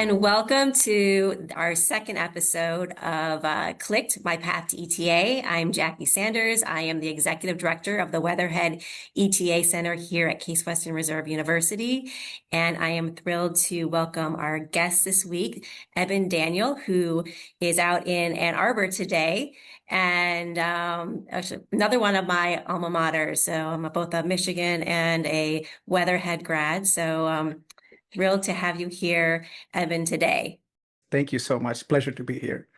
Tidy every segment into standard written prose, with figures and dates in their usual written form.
and welcome to our second episode of Clicked, My Path to ETA. I'm Jackie Sanders. I am the Executive Director of the Weatherhead ETA Center here at Case Western Reserve University. And I am thrilled to welcome our guest this week, Evan Daniel, who is out in Ann Arbor today. And actually another one of my alma maters. So I'm both a Michigan and a Weatherhead grad. So thrilled to have you here, Evan, today. Thank you so much. Pleasure to be here.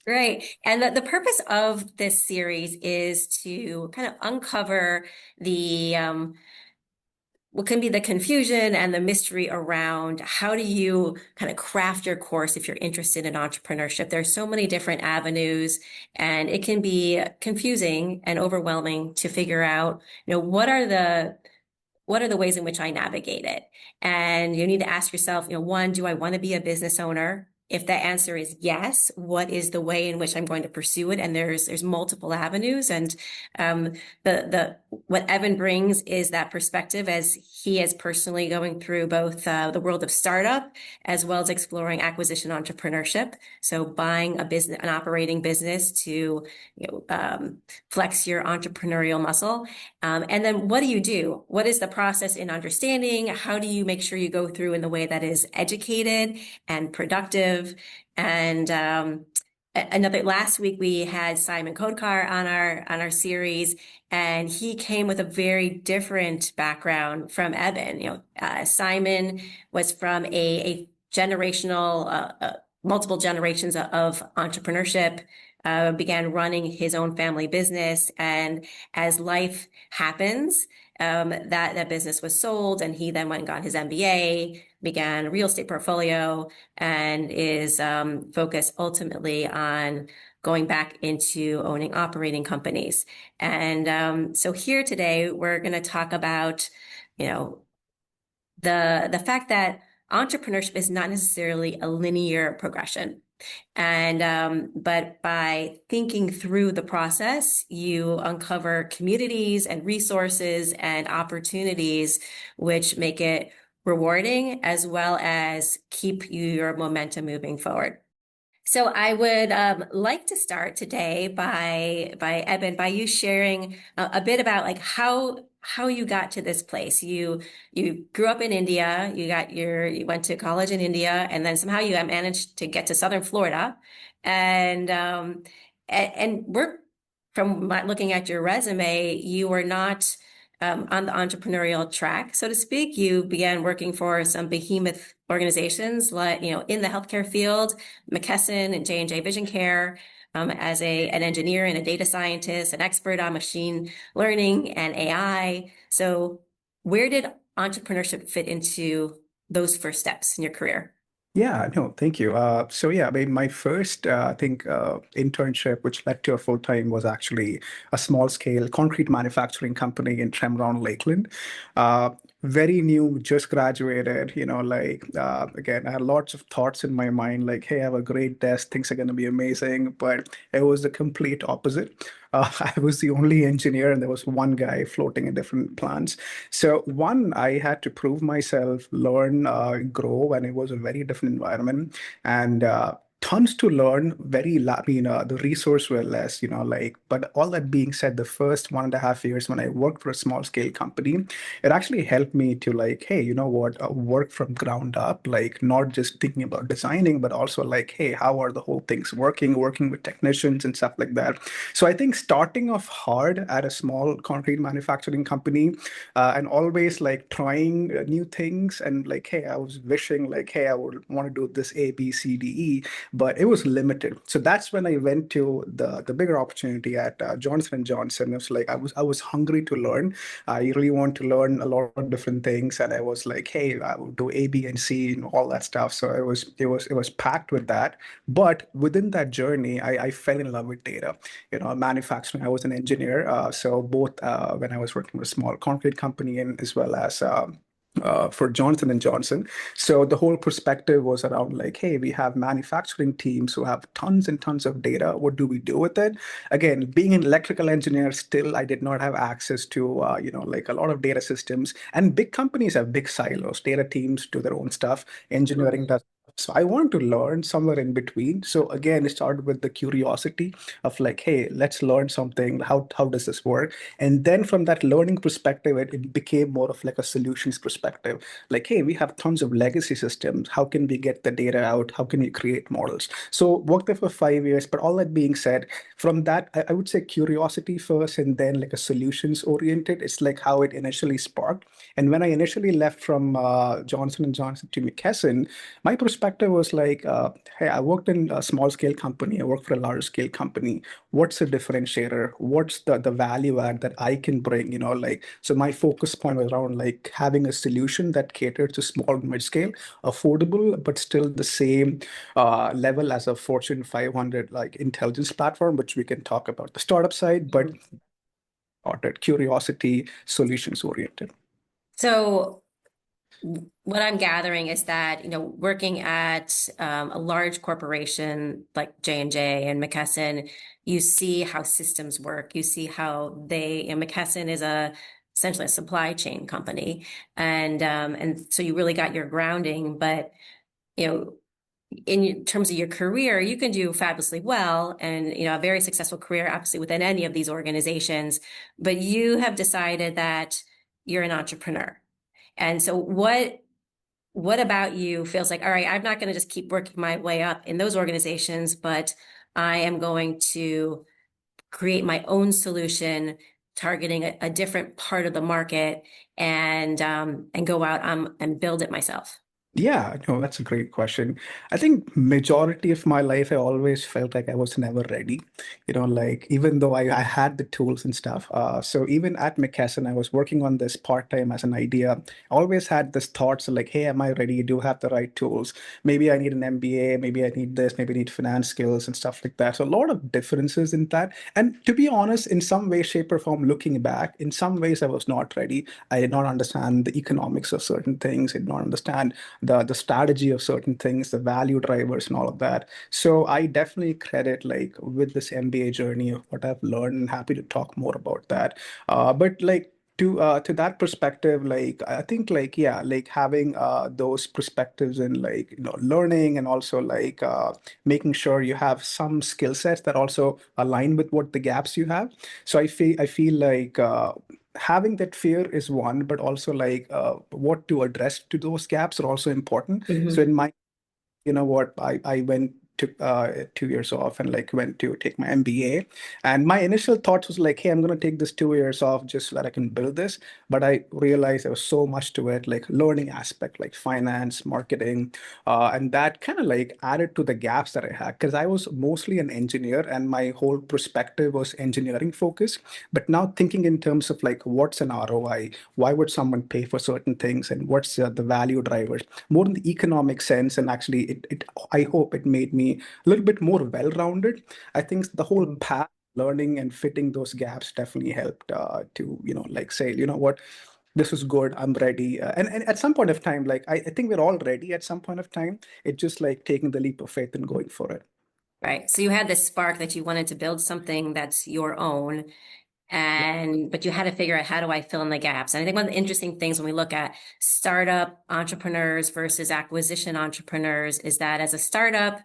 Great. And the purpose of this series is to kind of uncover the what can be the confusion and the mystery around how do you kind of craft your course if you're interested in entrepreneurship. There's so many different avenues, and it can be confusing and overwhelming to figure out, what are the ways in which I navigate it? And you need to ask yourself, one, do I want to be a business owner? If the answer is yes, what is the way in which I'm going to pursue it? And there's multiple avenues. And the what Evan brings is that perspective, as he is personally going through both the world of startup as well as exploring acquisition entrepreneurship. So buying a business, an operating business to flex your entrepreneurial muscle. And then what do you do? What is the process in understanding? How do you make sure you go through in the way that is educated and productive? And last week we had Simon Kodkar on our series, and he came with a very different background from Evan. Simon was from a generational, multiple generations of entrepreneurship. Began running his own family business, and as life happens, that business was sold, and he then went and got his MBA, began a real estate portfolio, and is focused ultimately on going back into owning operating companies. And so here today, we're going to talk about, the fact that entrepreneurship is not necessarily a linear progression. And but by thinking through the process, you uncover communities and resources and opportunities which make it rewarding as well as keep your momentum moving forward. So I would like to start today by Evan, by you sharing a bit about like how you got to this place. You grew up in India, you went to college in India, and then somehow you managed to get to Southern Florida, and we're from looking at your resume, you were not on the entrepreneurial track, so to speak. You began working for some behemoth organizations, like in the healthcare field, McKesson and J&J Vision Care, as an engineer and a data scientist, an expert on machine learning and AI. So, where did entrepreneurship fit into those first steps in your career? Yeah, no, thank you. So yeah, I mean, my first, I think, internship, which led to a full time, was actually a small scale concrete manufacturing company in Tremron, Lakeland. Uh, Very new, just graduated. Again, I had lots of thoughts in my mind, like, hey, I have a great desk, things are going to be amazing. But it was the complete opposite. I was the only engineer, and there was one guy floating in different plants. So one, I had to prove myself, learn, grow, and it was a very different environment. And tons to learn, the resource were less, but all that being said, the first 1.5 years when I worked for a small scale company, it actually helped me to like, hey, you know what, work from ground up, like not just thinking about designing, but also like, hey, how are the whole things working with technicians and stuff like that. So I think starting off hard at a small concrete manufacturing company, and always like trying new things, and like, hey, I was wishing like, hey, I would want to do this A, B, C, D, E, but it was limited. So that's when I went to the bigger opportunity at Johnson and Johnson. It was like I was hungry to learn. I really want to learn a lot of different things, and I was like, hey, I will do A, B, and C, and all that stuff. So it was packed with that. But within that journey, I fell in love with data. Manufacturing. I was an engineer, so both when I was working with a small concrete company and as well as for Johnson and Johnson. So the whole perspective was around like, hey, we have manufacturing teams who have tons and tons of data. What do we do with it? Again, being an electrical engineer, still I did not have access to like a lot of data systems. And big companies have big silos. Data teams do their own stuff. Engineering does So I want to learn somewhere in between. So again, it started with the curiosity of like, hey, let's learn something. How does this work? And then from that learning perspective, it became more of like a solutions perspective. Like, hey, we have tons of legacy systems. How can we get the data out? How can we create models? So worked there for 5 years. But all that being said, from that, I would say curiosity first, and then like a solutions oriented. It's like how it initially sparked. And when I initially left from Johnson and Johnson to McKesson, my perspective was like, hey, I worked in a small scale company. I worked for a large scale company. What's the differentiator? What's the value add that I can bring? Like, so my focus point was around like having a solution that caters to small mid scale, affordable, but still the same level as a Fortune 500 like intelligence platform, which we can talk about the startup side, but curiosity, solutions oriented. So what I'm gathering is that, working at a large corporation like J&J and McKesson, you see how systems work. You see how McKesson is essentially a supply chain company. And so you really got your grounding, but, you know, in terms of your career, you can do fabulously well and, a very successful career, obviously within any of these organizations, but you have decided that you're an entrepreneur. And so what about you feels like, all right, I'm not going to just keep working my way up in those organizations, but I am going to create my own solution targeting a different part of the market and go out and build it myself. Yeah, no, that's a great question. I think majority of my life, I always felt like I was never ready. Like even though I had the tools and stuff. So even at McKesson, I was working on this part-time as an idea. I always had this thoughts like, hey, am I ready? Do I have the right tools? Maybe I need an MBA, maybe I need this, maybe I need finance skills and stuff like that. So a lot of differences in that. And to be honest, in some way, shape, or form, looking back, in some ways I was not ready. I did not understand the economics of certain things, I did not understand the strategy of certain things, the value drivers and all of that. So I definitely credit like with this MBA journey of what I've learned, and happy to talk more about that. But like to that perspective, like I think like yeah, like having those perspectives and like learning, and also like making sure you have some skill sets that also align with what the gaps you have. So I feel like having that fear is one, but also like what to address to those gaps are also important. So Mhm. in my what, I went to 2 years off and like went to take my MBA. And my initial thoughts was like, hey, I'm gonna take this 2 years off just so that I can build this. But I realized there was so much to it, like learning aspect, like finance, marketing, and that kind of like added to the gaps that I had because I was mostly an engineer and my whole perspective was engineering focused. But now thinking in terms of like what's an ROI, why would someone pay for certain things, and what's the value drivers, more in the economic sense. And actually it I hope it made me a little bit more well-rounded. I think the whole path learning and fitting those gaps definitely helped to like say, what, this is good, I'm ready. And at some point of time, like I think we're all ready at some point of time. It's just like taking the leap of faith and going for it. Right. So you had this spark that you wanted to build something that's your own, Yeah. but you had to figure out, how do I fill in the gaps? And I think one of the interesting things when we look at startup entrepreneurs versus acquisition entrepreneurs is that as a startup,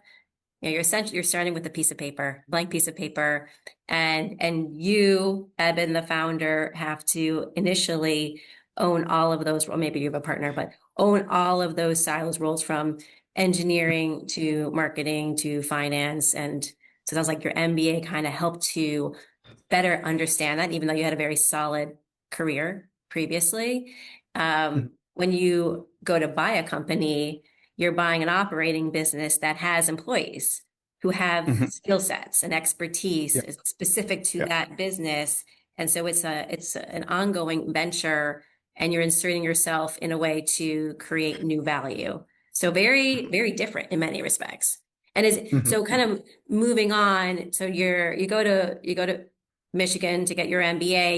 you're starting with a piece of paper, blank piece of paper, and you, Eben, the founder, have to initially own all of those, or maybe you have a partner, but own all of those silos roles from engineering to marketing to finance. And so it sounds like your MBA kind of helped to better understand that, even though you had a very solid career previously. When you go to buy a company, you're buying an operating business that has employees who have Mhm. skill sets and expertise Yeah. specific to Yeah. that business. And so it's an ongoing venture, and you're inserting yourself in a way to create new value. So very, very different in many respects. And is Mhm. so kind of moving on. So you go to Michigan to get your MBA.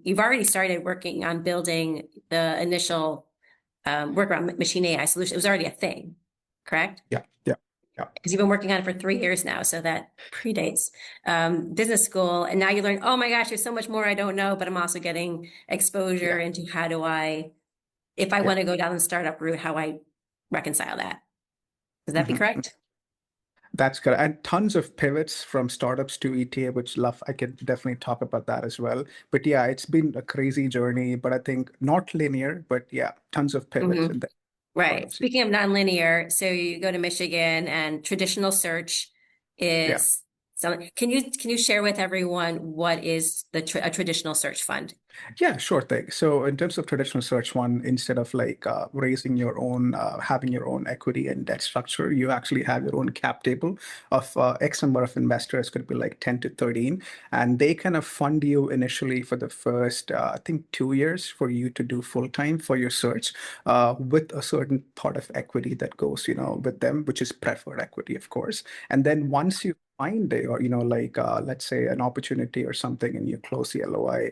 You've already started working on building the initial work around machine AI solution. It was already a thing, correct? Yeah. Yeah. Yeah. Because you've been working on it for 3 years now, so that predates business school. And now you learn, oh my gosh, there's so much more I don't know, but I'm also getting exposure Yeah. into how do I, if I Yeah. want to go down the startup route, how I reconcile that. Would that be Mhm. correct? That's good. And tons of pivots from startups to ETA, which love, I can definitely talk about that as well. But yeah, it's been a crazy journey, but I think not linear, but yeah, tons of pivots Hmm. in the Right. startups. Speaking of nonlinear, so you go to Michigan and traditional search Yeah. is something. Can you share with everyone what is a traditional search fund? Yeah, sure thing. So in terms of traditional search one, instead of like raising your own, having your own equity and debt structure, you actually have your own cap table of X number of investors, could be like 10 to 13, and they kind of fund you initially for the first, I think 2 years for you to do full time for your search with a certain part of equity that goes, with them, which is preferred equity, of course. And then once you find it, or, like, let's say an opportunity or something and you close the LOI,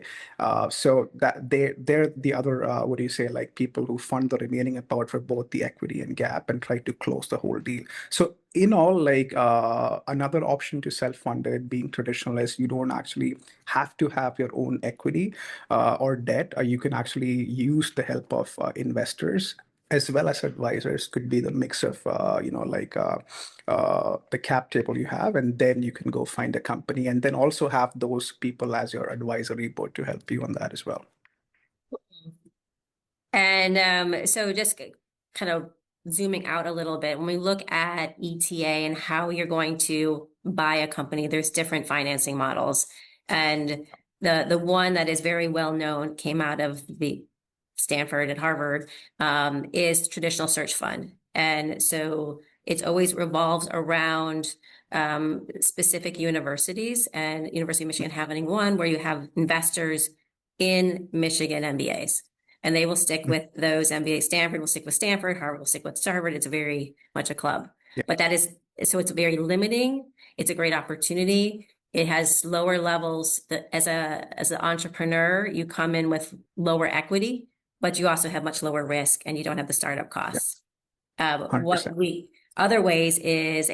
so that they're the other what do you say, like people who fund the remaining part for both the equity and gap and try to close the whole deal. So in all, like another option to self-fund it being traditional is you don't actually have to have your own equity or debt. You can actually use the help of investors as well as advisors. Could be the mix of like the cap table you have, and then you can go find a company and then also have those people as your advisory board to help you on that as well. And so just kind of zooming out a little bit, when we look at ETA and how you're going to buy a company, there's different financing models. And the one that is very well known came out of the Stanford and Harvard is traditional search fund. And so it's always revolves around specific universities, and University of Michigan having one where you have investors in Michigan MBAs, and they will stick Mhm. with those MBA. Stanford will stick with Stanford, Harvard will stick with Harvard. It's very much a club, Yeah, but that is, so it's very limiting. It's a great opportunity. It has lower levels that as an entrepreneur, you come in with lower equity, but you also have much lower risk and you don't have the startup yeah, costs. What 100%. we other ways is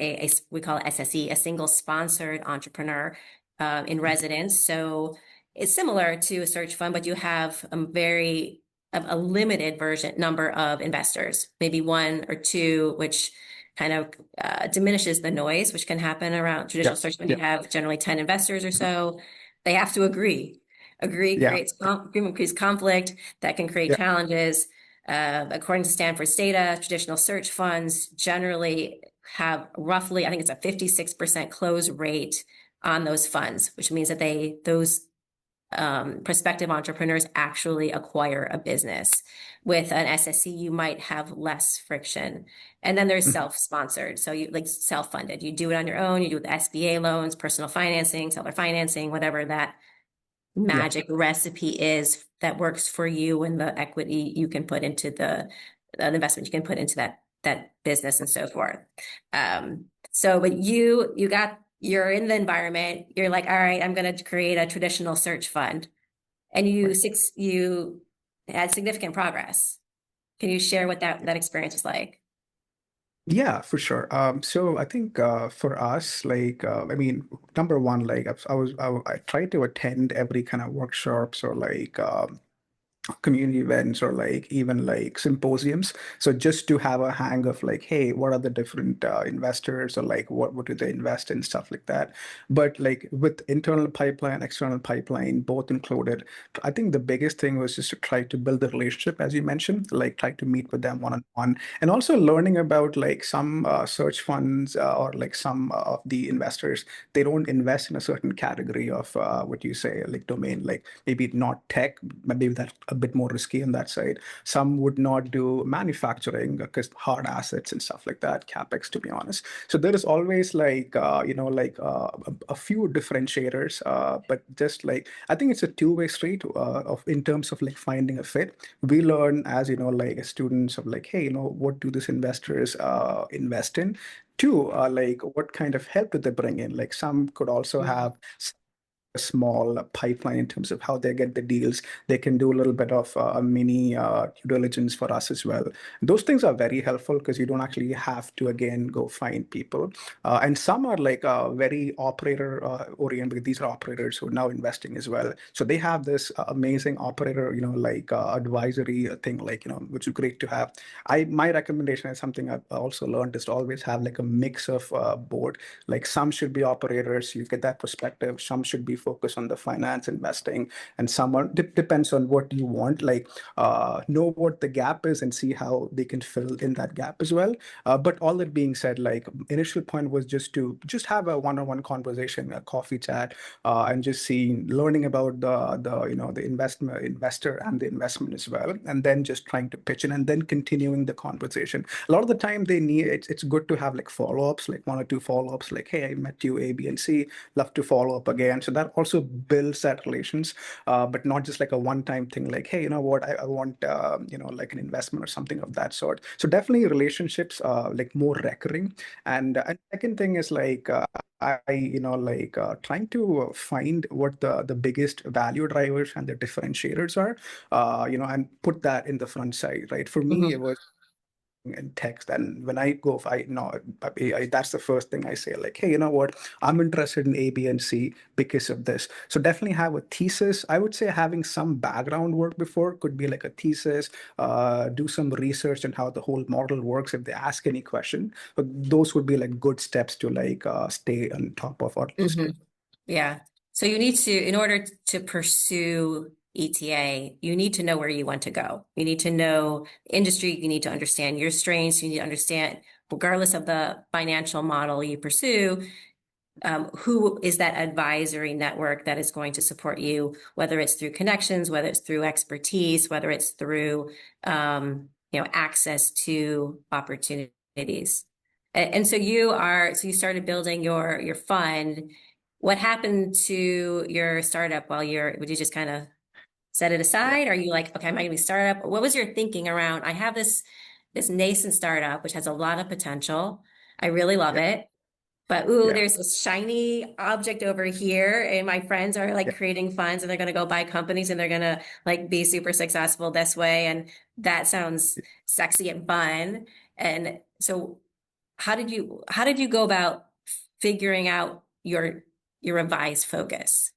we call it SSE, a single sponsored entrepreneur in residence. So it's similar to a search fund, but you have a limited version number of investors, maybe one or two, which kind of diminishes the noise, which can happen around Yeah, traditional search when you yeah, have generally 10 investors or so. They have to agree. yeah, Agreement creates conflict that can create yeah. challenges. According to Stanford's data, traditional search funds generally have roughly, I think it's a 56% close rate on those funds, which means that those prospective entrepreneurs actually acquire a business. With an SSC, you might have less friction. And then there's Mhm. self-sponsored. So you like self-funded. You do it on your own. You do it with SBA loans, personal financing, seller financing, whatever that Yeah, magic recipe is that works for you and the equity you can put into the investment you can put into that business and so forth. So, but you're in the environment. You're like, all right, I'm going to create a traditional search fund, and right. you had significant progress. Can you share what that experience was like? Yeah, for sure. So I think for us, like, I mean, number one, like, I tried to attend every kind of workshops or like community events or like even like symposiums. So just to have a hang of like, hey, what are the different investors or like what do they invest in, stuff like that. But like with internal pipeline, external pipeline, both included, I think the biggest thing was just to try to build the relationship, as you mentioned, like try to meet with them one on one, and also learning about like some search funds or like some of the investors, they don't invest in a certain category of what you say, like domain, like maybe not tech, maybe that's a bit more risky on that side. Some would not do manufacturing because hard assets and stuff like that, capex, to be honest. So there is always like like a few differentiators, but just like I think it's a two-way street of in terms of like finding a fit. We learn as like as students of like, hey, what do these investors invest in? Two, like what kind of help do they bring in? Like some could also Mhm. have a small pipeline in terms of how they get the deals. They can do a little bit of a mini due diligence for us as well. Those things are very helpful because you don't actually have to, again, go find people. And some are like very operator oriented. These are operators who are now investing as well. So they have this amazing operator, like advisory thing, like, which is great to have. My recommendation is something I've also learned is to always have like a mix of board. Like some should be operators, you get that perspective. Some should be focused on the finance investing, and some are depends on what you want. Like know what the gap is and see how they can fill in that gap as well. But all that being said, like initial point was just have a one-on-one conversation, a coffee chat, and just learning about the investor and the investment as well, and then just trying to pitch in and then continuing the conversation. A lot of the time they need it's good to have like follow-ups, like one or two follow-ups, like, hey, I met you A, B, and C, love to follow up again. So that also builds that relations, but not just like a one-time thing, like, hey, you know what, I want like an investment or something of that sort. So definitely relationships like more recurring. And second thing is like trying to find what the biggest value drivers and the differentiators are, and put that in the front side, right? For me, it Mhm. was in text. And when I go, if I know, that's the first thing I say, like, hey, you know what? I'm interested in A, B, and C because of this. So definitely have a thesis. I would say having some background work before could be like a thesis, do some research on how the whole model works if they ask any question. But those would be like good steps to like stay on top of or just get. Mhm. Yeah. So you need to, in order to pursue ETA, you need to know where you want to go. You need to know industry. You need to understand your strengths. You need to understand, regardless of the financial model you pursue, who is that advisory network that is going to support you, whether it's through connections, whether it's through expertise, whether it's through, access to opportunities. And so so you started building your fund. What happened to your startup would you just kind of set it Yeah, aside? Are you like, okay, I'm not gonna be startup? What was your thinking around, I have this nascent startup, which has a lot of potential. I really love yeah, it. But ooh, yeah, there's this shiny object over here, and my friends are yeah, like creating funds and they're gonna go buy companies and they're gonna like be super successful this way. And that sounds sexy and fun. And so how did you go about figuring out your revised focus?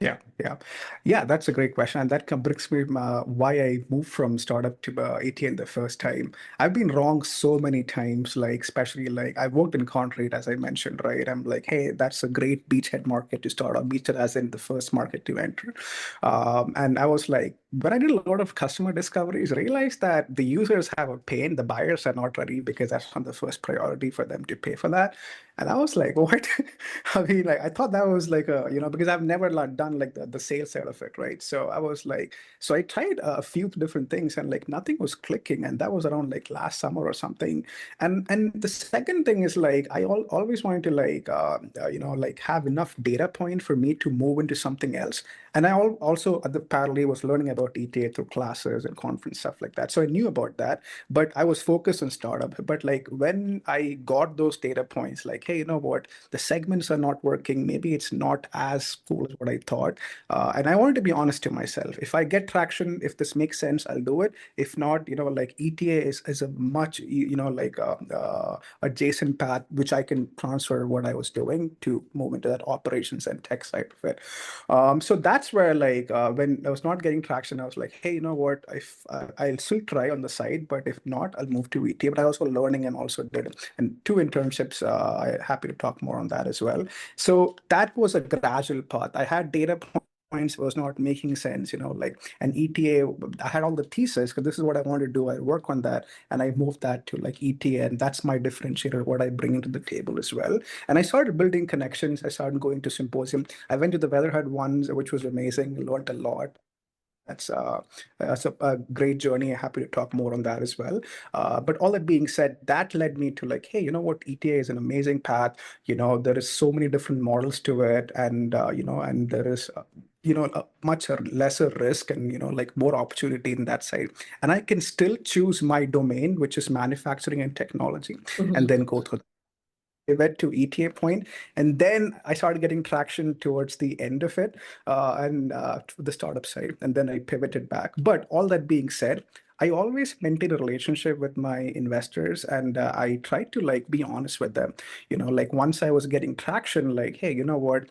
yeah, yeah, yeah. That's a great question, and that brings me why I moved from startup to ATN the first time. I've been wrong so many times, like especially like I worked in concrete, as I mentioned, right? I'm like, hey, that's a great beachhead market to start, or beachhead as in the first market to enter. And I was like, when I did a lot of customer discoveries, realized that the users have a pain, the buyers are not ready because that's not the first priority for them to pay for that. And I was like, what? I mean, like, I thought that was like because I've never like, done like the sales side of it, right? So I was like, so I tried a few different things and like nothing was clicking. And that was around like last summer or something. And the second thing is like, I always wanted to like, like have enough data point for me to move into something else. And I also at the parallel was learning about ETA through classes and conference stuff like that. So I knew about that, but I was focused on startup. But like when I got those data points, like, hey, you know what? The segments are not working. Maybe it's not as cool as what I thought. And I wanted to be honest to myself. If I get traction, if this makes sense, I'll do it. If not, like ETA is a much, like adjacent path, which I can transfer what I was doing to move into that operations and tech side of it. So that's where like when I was not getting traction, I was like, hey, you know what? If I'll still try on the side, but if not, I'll move to ETA. But I also learning and also did and two internships. I'm happy to talk more on that as well. So that was a gradual path. I had data points was not making sense, like an ETA. I had all the thesis because this is what I want to do. I work on that and I moved that to like ETA, and that's my differentiator, what I bring into the table as well. And I started building connections. I started going to symposium. I went to the Weatherhead ones, which was amazing. Learned a lot. That's a great journey. Happy to talk more on that as well. But all that being said, that led me to like, hey, you know what? ETA is an amazing path. There is so many different models to it, and and there is a much lesser risk and like more opportunity in that side. And I can still choose my domain, which is manufacturing and technology, and Mhm. then go through pivot to ETA point, and then I started getting traction towards the end of it, and to the startup side, and then I pivoted back. But all that being said, I always maintain a relationship with my investors, and I try to like be honest with them. Like once I was getting traction, like, hey, you know what?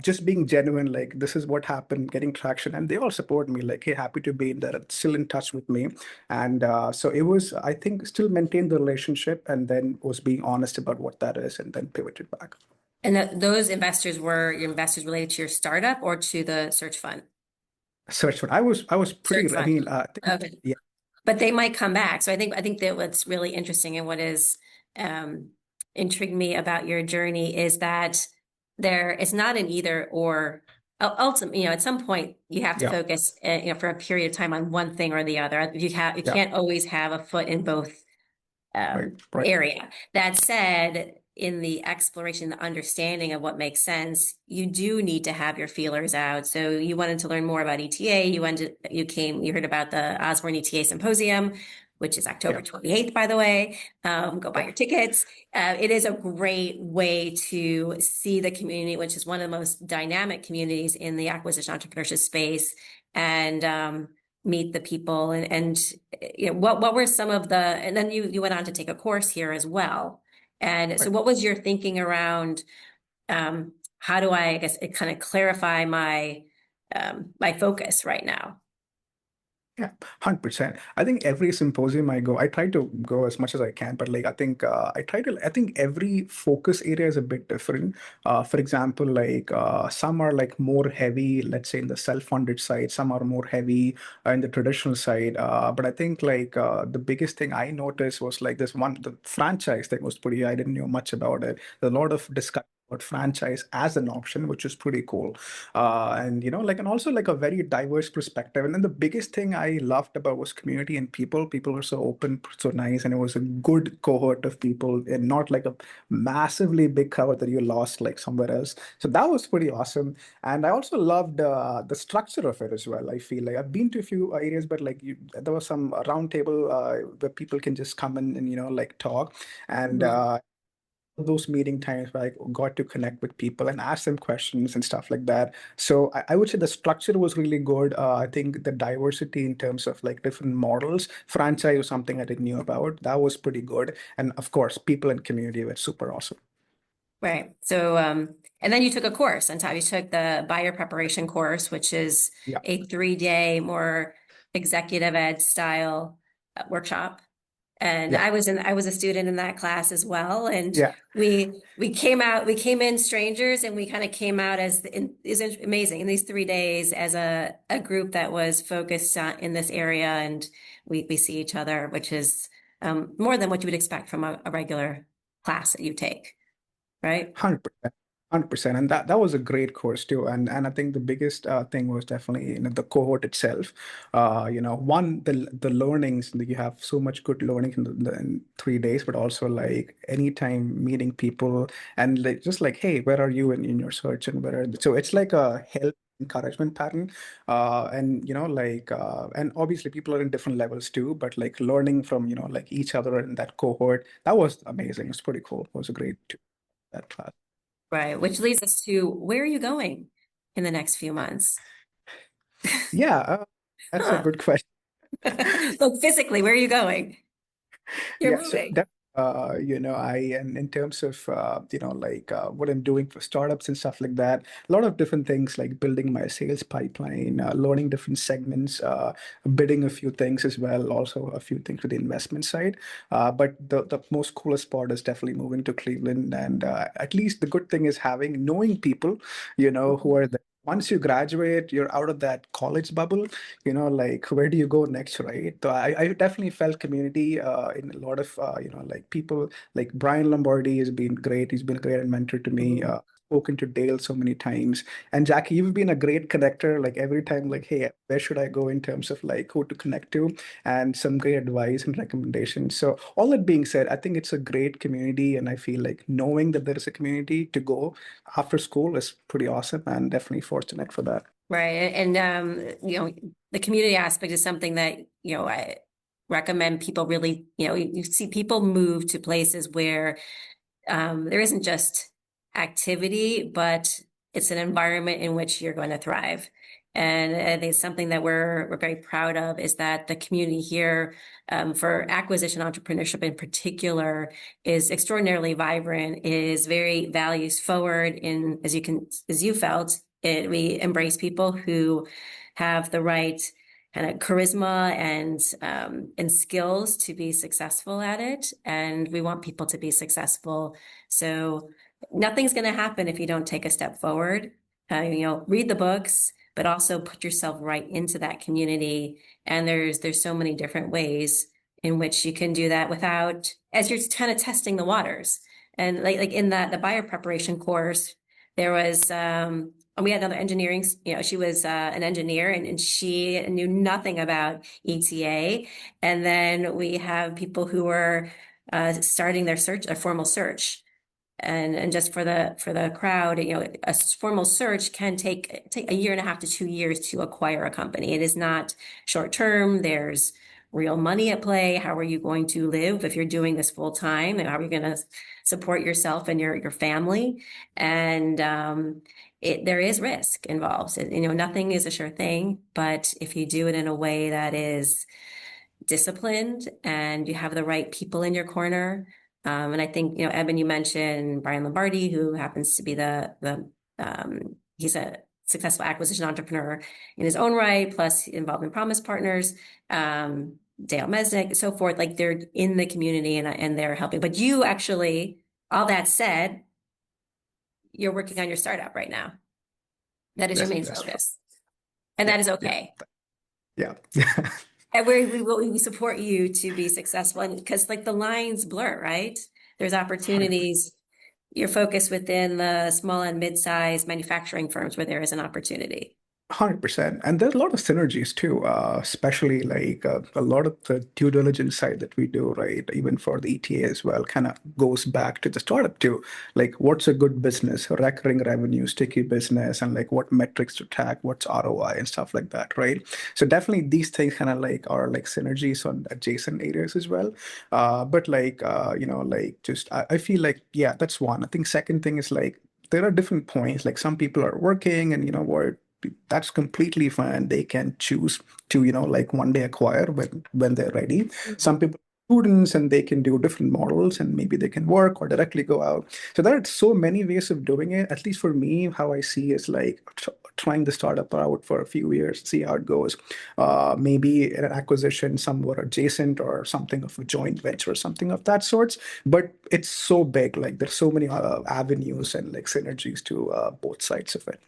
Just being genuine, like this is what happened, getting traction, and they all support me. Like, hey, happy to be in there, still in touch with me, and so it was. I think still maintained the relationship, and then was being honest about what that is, and then pivoted back. And those investors were your investors related to your startup or to the search fund? Search for. I was Search pretty. I fund. mean, Okay. yeah, But they might come back. So I think that what's really interesting and what is um, intrigued me about your journey is that it's not an either or. Ultimately, at some point you have to yeah, focus, for a period of time on one thing or the other. You yeah. can't always have a foot in both Right, right. area. That said, in the exploration, the understanding of what makes sense, you do need to have your feelers out. So you wanted to learn more about ETA. You heard about the Osborne ETA Symposium, which is October Yeah, 28th, by the way. Go buy yeah. your tickets. It is a great way to see the community, which is one of the most dynamic communities in the acquisition entrepreneurship space. And meet the people and what were some of the, and then you went on to take a course here as well. And so Right. what was your thinking around how do I guess it kind of clarify my focus right now? Yeah, 100%. I think every symposium I go, I try to go as much as I can, but like I think every focus area is a bit different. For example, like some are like more heavy, let's say in the self-funded side, some are more heavy in the traditional side. But I think like the biggest thing I noticed was like this one, the franchise thing was pretty, I didn't know much about it. There's a lot of discussion about franchise as an option, which is pretty cool. And like, and also like a very diverse perspective. And then the biggest thing I loved about was community and people. People were so open, so nice, and it was a good cohort of people, and not like a massively big crowd that you lost like somewhere else. So that was pretty awesome. And I also loved the structure of it as well. I feel like I've been to a few areas, but like there was some round table where people can just come in and like talk, and Mhm. those meeting times where I got to connect with people and ask them questions and stuff like that. So I would say the structure was really good. I think the diversity in terms of like different models, franchise was something I didn't knew about. That was pretty good. And of course, people and community were super awesome. Right. So, and then you took a course on top. You took the buyer preparation course, which is Yeah, a 3-day, more executive ed style workshop. And yeah, I was a student in that class as well. And yeah. we came in strangers and we kind of came out is amazing in these 3 days as a group that was focused on, in this area. And we see each other, which is more than what you would expect from a regular class that you take, right? 100%. 100%. And that was a great course too. And I think the biggest thing was definitely the cohort itself. One, the learnings, you have so much good learning in 3 days, but also like anytime meeting people and like just like, hey, where are you in your search, and so it's like a help encouragement pattern. And like and obviously people are in different levels too, but like learning from like each other in that cohort, that was amazing. It's pretty cool. It was a great that class. Right. Which leads us to where are you going in the next few months? Yeah, that's a Huh. good question. Look, physically, where are you going? You're Yeah, so moving. that I and in terms of like what I'm doing for startups and stuff like that, a lot of different things like building my sales pipeline, learning different segments, bidding a few things as well, also a few things with the investment side. But the most coolest part is definitely moving to Cleveland, and at least the good thing is knowing people, who are there. Once you graduate, you're out of that college bubble, like where do you go next, right? So I definitely felt community in a lot of like people like Brian Lombardi has been great. He's been a great mentor to me. Mhm. Spoken to Dale so many times, and Jackie, you've been a great connector. Like every time, like, hey, where should I go in terms of like who to connect to, and some great advice and recommendations. So all that being said, I think it's a great community, and I feel like knowing that there is a community to go after school is pretty awesome, and definitely fortunate for that. Right. And the community aspect is something that, I recommend people really, you see people move to places where there isn't just activity, but it's an environment in which you're going to thrive. And I think it's something that we're very proud of is that the community here, for acquisition entrepreneurship in particular, is extraordinarily vibrant, is very values forward in, as you felt, we embrace people who have the right kind of charisma and skills to be successful at it. And we want people to be successful. So nothing's going to happen if you don't take a step forward. Read the books, but also put yourself right into that community. And there's so many different ways in which you can do that without, as you're kind of testing the waters. And like in the bio preparation course, there was we had another engineering, she was an engineer and she knew nothing about ETA. And then we have people who were starting their search, a formal search. And just for the crowd, a formal search can take a year and a half to 2 years to acquire a company. It is not short term. There's real money at play. How are you going to live if you're doing this full time? And how are you going to support yourself and your family? And there is risk involved. Nothing is a sure thing, but if you do it in a way that is disciplined and you have the right people in your corner. And I think, Eben, you mentioned Brian Lombardi, who happens to be he's a successful acquisition entrepreneur in his own right, plus involved in Promise Partners, Dale Mesnick, so forth. Like they're in the community and they're helping. But you actually, all that said, you're working on your startup right now. That is your main focus. And that is okay. Yeah. And we support you to be successful, and because like the lines blur, right? There's opportunities. You're focused within the small and mid-sized manufacturing firms where there is an opportunity. 100%. And there's a lot of synergies too, especially like a lot of the due diligence side that we do, right? Even for the ETA as well, kind of goes back to the startup too. Like, what's a good business, recurring revenue, sticky business, and like what metrics to track, what's ROI and stuff like that, right? So definitely these things kind of like are like synergies on adjacent areas as well. But like, like just I feel like, yeah, that's one. I think second thing is like, there are different points. Like some people are working and, what that's completely fine. They can choose to, like one day acquire when they're ready. Some people are students and they can do different models and maybe they can work or directly go out. So there are so many ways of doing it. At least for me, how I see is like trying the startup out for a few years, see how it goes. Maybe an acquisition somewhat adjacent or something of a joint venture or something of that sorts. But it's so big, like there's so many avenues and like synergies to both sides of it.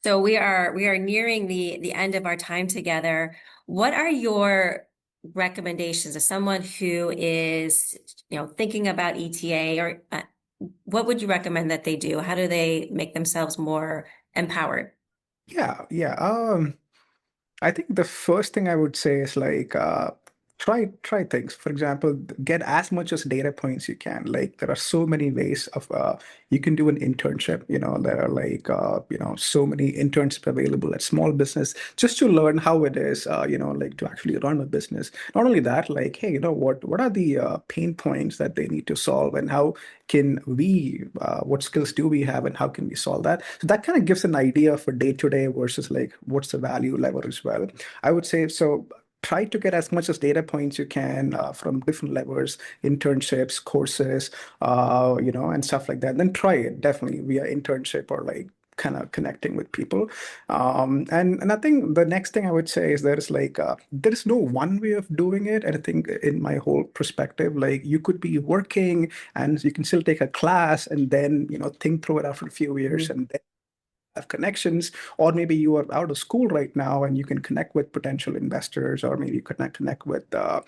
So we are nearing the end of our time together. What are your recommendations as someone who is, thinking about ETA, or what would you recommend that they do? How do they make themselves more empowered? Yeah. I think the first thing I would say is like try things. For example, get as much as data points you can. Like there are so many ways of you can do an internship. There are like so many internships available at small business just to learn how it is. Like to actually run a business. Not only that, like hey, what are the pain points that they need to solve, and how can we what skills do we have, and how can we solve that? So that kind of gives an idea for day to day versus like what's the value level as well. I would say so. Try to get as much as data points you can from different levels, internships, courses, and stuff like that. Then try it definitely via internship or like kind of connecting with people. And I think the next thing I would say is there is no one way of doing it. And I think in my whole perspective, like you could be working and you can still take a class and then think through it after a few years and then have connections, or maybe you are out of school right now and you can connect with potential investors, or maybe connect with a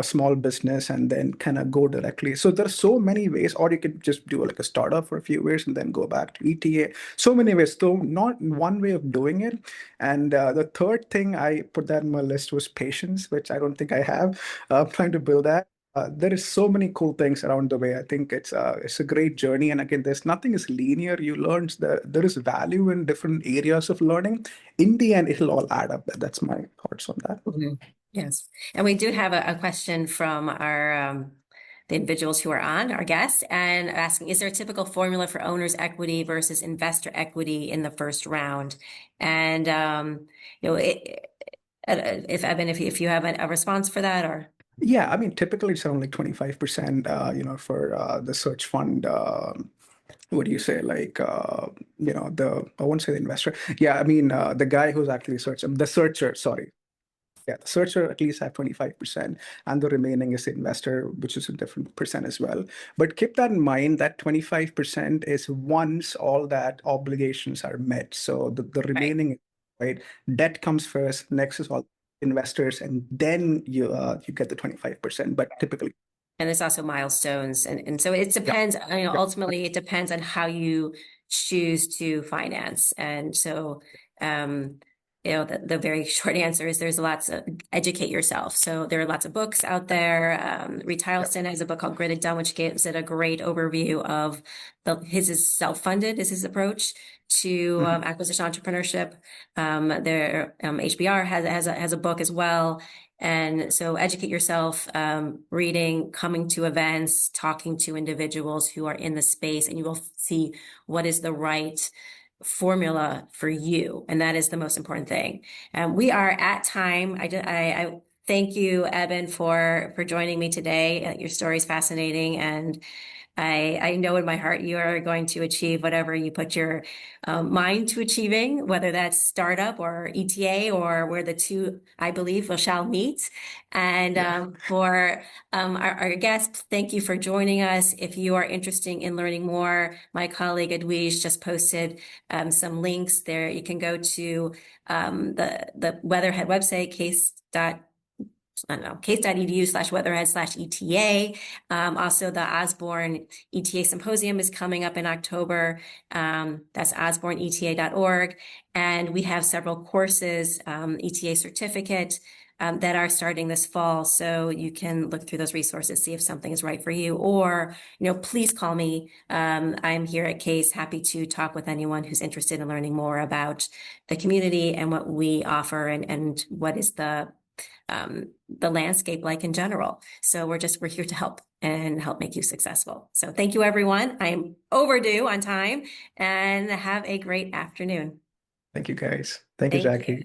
small business and then kind of go directly. So there's so many ways, or you could just do like a startup for a few years and then go back to ETA. So many ways, so not one way of doing it. And the third thing I put that in my list was patience, which I don't think I have. I'm trying to build that. There is so many cool things around the way. I think it's a great journey, and again, there's nothing is linear. You learn that there is value in different areas of learning. In the end, it'll all add up. That's my thoughts on that. Mhm. Yes. And we do have a question from the individuals who are on, our guests, and asking, is there a typical formula for owner's equity versus investor equity in the first round? And, if Evan, if you have a response for that, or Yeah, I mean, typically it's around like 25%, for the search fund. What do you say? Like, I won't say the investor. Yeah, I mean, the guy who's actually searching, the searcher, sorry. Yeah, the searcher at least have 25%, and the remaining is the investor, which is a different percent as well. But keep that in mind that 25% is once all that obligations are met. So the right? remaining, right, debt comes first, next is all investors, and then you get the 25%. But typically, And there's also milestones. And so it yeah, depends, yeah. ultimately it depends on how you choose to finance. And so, um, the very short answer is there's lots of educate yourself. So there are lots of books out there. Reid Yeah. Tiletson has a book called Gritted Down, which gives it a great overview of his is self-funded is his approach to Mhm. acquisition entrepreneurship. HBR has a book as well. And so educate yourself, reading, coming to events, talking to individuals who are in the space, and you will see what is the right formula for you. And that is the most important thing. We are at time. I thank you, Eben, for joining me today. Your story is fascinating, and I know in my heart you are going to achieve whatever you put your mind to achieving, whether that's startup or ETA or where the two, I believe, shall meet. And Yeah. for our guests, thank you for joining us. If you are interested in learning more, my colleague Edwige just posted some links there. You can go to the Weatherhead website, case.edu/weatherhead/ETA. Also, the Osborne ETA Symposium is coming up in October. That's osborneeta.org. And we have several courses, ETA certificate, that are starting this fall. So you can look through those resources, see if something is right for you, or, please call me. I'm here at Case, happy to talk with anyone who's interested in learning more about the community and what we offer and what is the landscape like in general. So we're here to help and help make you successful. So thank you, everyone. I'm overdue on time, and have a great afternoon. Thank you, guys. Thank you, Thank Jackie. you.